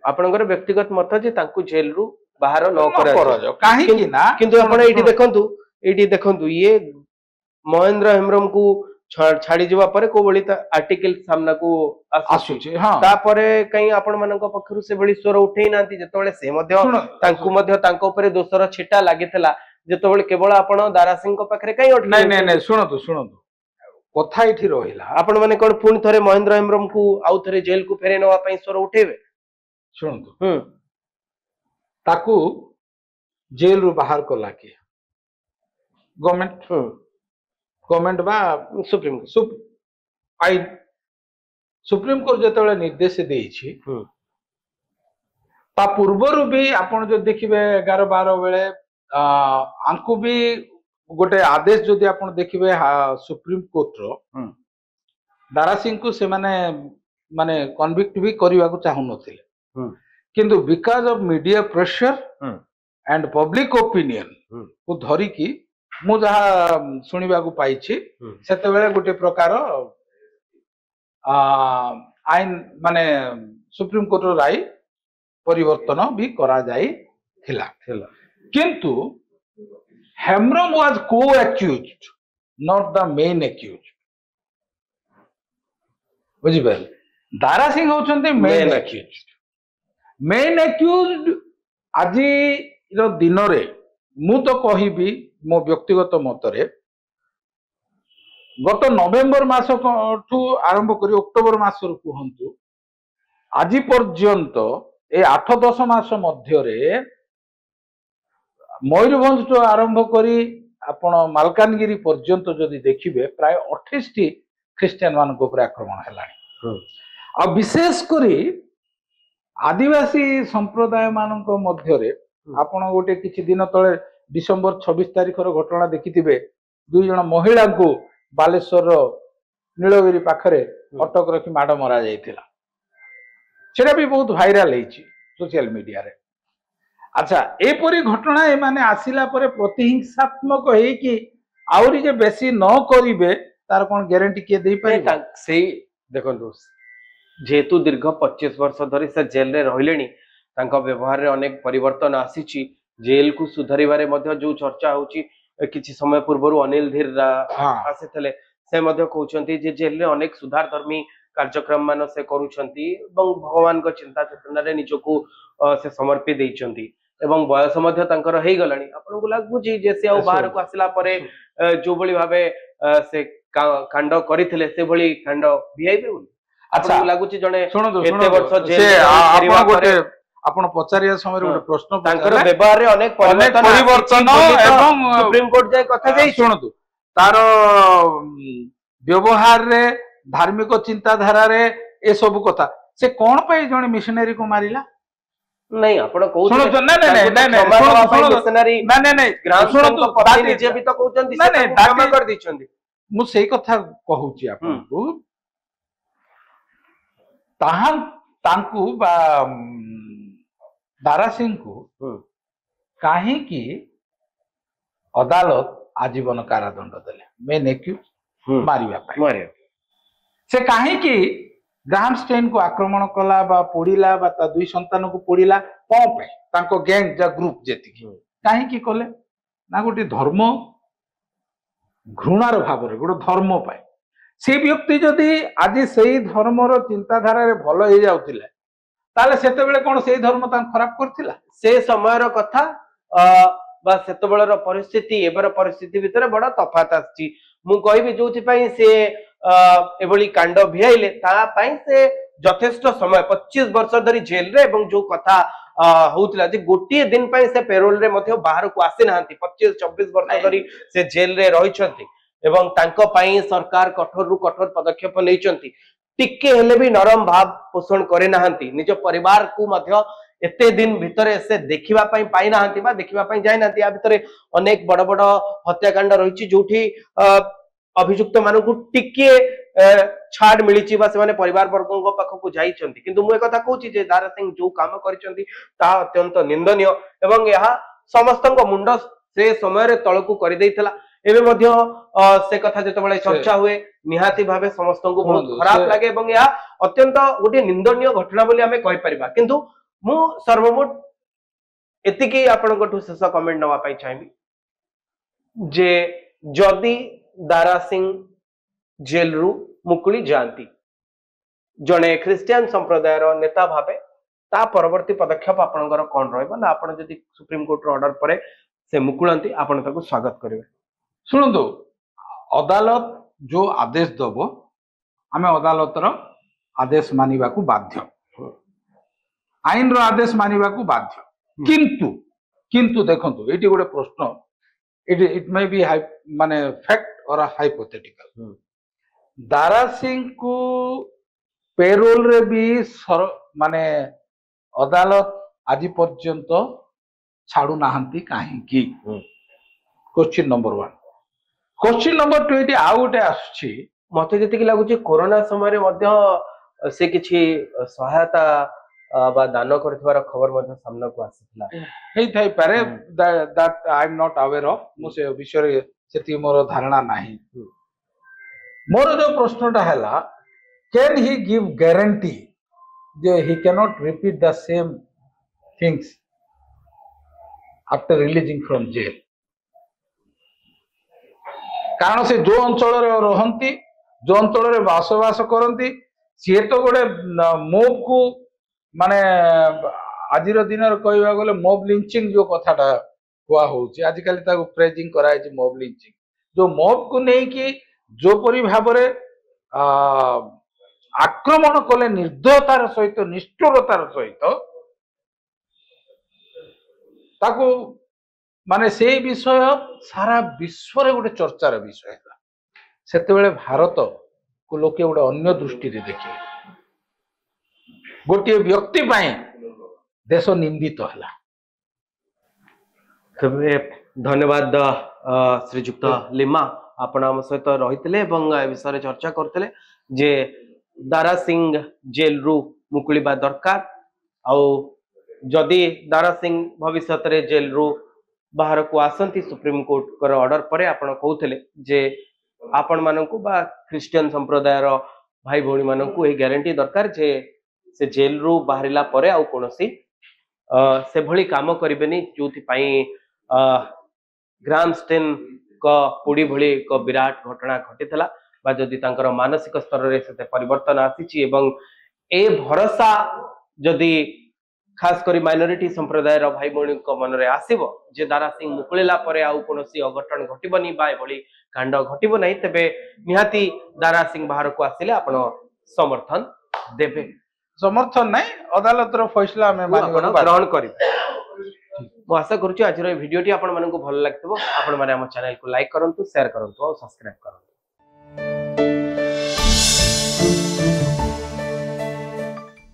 आपणकर व्यक्तिगत मत जे तांकु जेल रु बाहर न करायो काहे ना किंतु आपण एठी देखंतु ये महेंद्र हेम्ब्रम को छाड़ी जीवा परे को बळी आर्टिकल सामना को आसुची तापरे कहीं आपण मानक पक्षरु से बळी स्वर उठेई नांती जेतबेले से मध्य तांकु मध्य तांको ऊपर दोषर छिटा लागितला जेतबेले केवल आपण दारा सिंह को पाखरे कहीं उठ नहीं सुनतु कथा एठी रहिला आपण माने कोन पुन थरे महेंद्र हेम्ब्रम को आउ थरे जेल को फेरे नवा पई स्वर उठेबे सुनतु ताकू जेल रु बाहर को लाके गवर्नमेंट बा सुप्रीम कोर्ट जेतबेले निर्देश देइछि ता पूर्वरु भी आपण जो देखिबे 11-12 बेले आंकु भी गोटे आदेश जदि आपण देखिबे सुप्रीम कोर्ट रो दारा सिंह को से माने कन्विक्ट भी करबा को चाहु नथिले किंतु because of media pressure and public opinion को धरी की मु जहा सुनिबा को पाइछि सेते बेले गोटे प्रकार आईन माने सुप्रीम कोर्ट रो राय परिवर्तन भी करा जाई थिला किंतु Hembram was co-accused not the main accused बुझिबेल दारा सिंह होचंते मेन accused आजि रो दिन रे मु तो कहिबी मो व्यक्तिगत मतरे गत नवेम्बर मास ठू आरंभ करी अक्टोबर मास रु कहंतु आजि पर्यंत ए 8-10 मास मध्य रे मयूरभंज टू आरंभ करी आपण मालकानगिरी पर्यंत जदि देखिबे प्राय 28 टी ख्रिस्टियन मान को ऊपर आक्रमण हैलानी आ विशेष करी आदिवासी संप्रदाय मान को मध्य रे आपण गोटे किछि दिन तळे डिसेंबर 26 तारिख रो घटना देखिथिबे दुई जण महिला को बालेश्वर रो नीलगिरी पाखरे अटक रखी माड मरा जायतिला सेटा भी बहुत वायरल हेछि सोशल मीडिया रे अच्छा एपरी घटना ए माने आसिला परे प्रतिहिंसात्मक हे कि आउरी जे बेसी न करिवे तार कोन ग्यारंटी के देई पाइ सेही देखंतु जेतु दीर्घ 25 वर्ष धरि से जेल रे रहिलेनी तांका व्यवहार रे अनेक परिवर्तन आसीची जेल को सुधारिबारे मध्ये जो चर्चा होची किछि समय पूर्वरु अनिल धीर आसीतले से मध्ये कहउचंती जे जेल रे अनेक सुधार धर्मी कार्यक्रम मान से करूछंती एवं भगवान को चिंता चेतना रे निजको से समर्पित देइछंती एवं बयस मध्ये तांकर हेई गलानी आपन को लागुची जे से बाहर को आसिला परे जो बळी भाबे से कांड करिथिले से बळी कांड भिआइबे अच्छा लागुची जने एते वर्ष जेल आपन गोटे आपण पचारिया समय गोटे प्रश्न तांकर व्यवहार रे अनेक परिवर्तन एवं सुप्रीम कोर्ट जाय कथा जाई सुनतु तार व्यवहार रे धार्मिक चिंताधारा रे ए सब कथा से कोन पे जने मिशनरी को मारिला नहीं आपण कहू सुनो नहीं मिशनरी नहीं सुनो पति निजे भी तो कहउचंती से क्षमा कर दिछंती मु सेही कथा कहूची आपण को ताहां तांकु बा दारा सिंह को काहे की अदालत आजीवन कारादंड देले मेन एक्यूज मारिया से काहे की ग्राहम स्टेन को आक्रमण कला बा पोड़िला बा ता दुई संतान को पोड़िला कोन पे तांको गैंग जा ग्रुप जेति काहे की कले ना गोटे धर्म घृणार भाव रे गोटे धर्म पाए से व्यक्ति जदि आज सही धर्मर चिंताधारा रे भल हो जाउतिले ताले सेते बेले कोन सही धर्म ता खराब करथिला से समयर कथा बा सेते बेलर परिस्थिति एबर परिस्थिति भितर बड़ा तफात आछि मु कहबी जोथि पई से एबली कांड भिआइले ता पई से यथेष्ट समय 25 वर्ष धरि जेल रे एवं जो कथा होउतला जे गोटिए दिन पई से पेरोल रे मध्ये बाहर को आसी नाहंती 25-26 वर्ष धरि से जेल रे रहिछंती एवं तांको पई सरकार कठोर रु कठोर पदक्षेप नैचंती टिके हेले भी नरम भाव पोषण करे नाहंती निज परिवार को मध्ये एते दिन भितरे से देखिबा पई पाई नाहंती बा देखिबा पई जाय नाहंती आ भितरे अनेक बड़ बड़ हत्याकांड रहिछि जोठी अभियुक्त मानकु टिके छाड़ मिलिछि बा से माने परिवार वर्गो पाख को जाइछंती किंतु मु एकथा कहूछि जे दारा सिंह जो काम करिछंती ता अत्यंत निंदनीय एवं यहा समस्तक मुंड से समय रे तळकु करि दैथला एबे मध्ये से कथा जते बळे चर्चा हुए निहाती भाबे समस्त को बहुत खराब लागे एवं यहा अत्यंत गोटे निंदनीय घटना बोली हमें कहि परिबा किंतु मु सर्वमोट एतिकी आपनकठु शेष कमेंट नवा पाई चाहिबी जे जदि दारा सिंह जेल रु मुकुली जानती जड़े ख्रिस्टियन संप्रदाय नेता भावे ता परवर्ती पदक्षेप आपनकर कौन रहइबा ना आपण जदि सुप्रीम कोर्ट रो ऑर्डर परे से मुकुलंती आपण ताको स्वागत करिवे शुणु अदालत जो आदेश दब आम अदालत आदेश मानिबा को बाध्य आईन रो आदेश मानिबा को बाध्य किंतु किंतु देखंतु एटी गोटे प्रश्न इट मे बी माने फैक्ट और हाइपोथेटिकल दारा सिंह को पेरोल रे भी माने अदालत आज पर्यंत छाड़ू नाहंती काहेकि question number 1 question number 2 eighty आउ गोटे आछी मते जति लागुची कोरोना समय रे मध्य से किछि सहायता बा दान करथिबार खबर मध्य सामना को आसीतला हेई थाई पारे that I am not aware of मुसे विषय रे सेति मोर धारणा नाही मोर जो प्रश्नटा हैला कैन ही गिव गारंटी जे he cannot repeat the same things after releasing from jail कारण से जो अंचल रे रहंती जो अंचल रे बसवास करंती सी तो गोटे मोब को माने आजिर दिन कहवा गले मोब लिंचिंग जो कथाटा हुआ होची आजिकल ताको प्रेजिंग कराई जे मोब लिंचिंग जो मोब को नहीं कि जो परि भाबरे आक्रमण कले निर्दयतार सहित निष्ठुरतार सहित ताको माने से विषय सारा विश्व रे गोटे चर्चार विषय है सेते बेले भारत को लोके गोटे अन्य दृष्टि रे देखिले गोटे व्यक्ति पाए देश निंदित हला तबे धन्यवाद श्रीजुक्त लिमा आपण हम सहित रहितले एवं ए विषय चर्चा करतले जे दारा सिंह जेल रु मुकुलिबा दरकार आउ जदि दारा सिंह भविष्य रे जेल रु बाहर को आसंती सुप्रीम कोर्ट कर ऑर्डर परे आपण कहउतले जे आपण मानकु बा क्रिश्चियन संप्रदाय रो भाई भौणी मानकु ए गारंटी दरकार जे से जेल रु बाहरिला परे आउ कोनोसी से भली काम करिबेनी जोथि पई ग्रामस्टेन को पुडी भली को विराट घटना घटितला बा जदि तांकर मानसिक स्तर रे से परिवर्तन आसीची एवं ए भरोसा जदि खास करी माइनॉरिटी संप्रदाय रो भाई भौणी को मन रे आसीबो जे दारा सिंह मुकुलेला परे आउ कोनोसी अघटन घटिबनी बा भली कांड घटिबो नै तबे निहाती दारा सिंह बाहर को आसिले आपण समर्थन देबे समर्थन नहीं अदालत रो फैसला में ग्रहण करिबे मु आशा करूची आज रो वीडियो टी आपण मानन को भल लागतबो आपण माने हम चैनल को लाइक करंतु शेयर करंतु और सब्सक्राइब करंतु।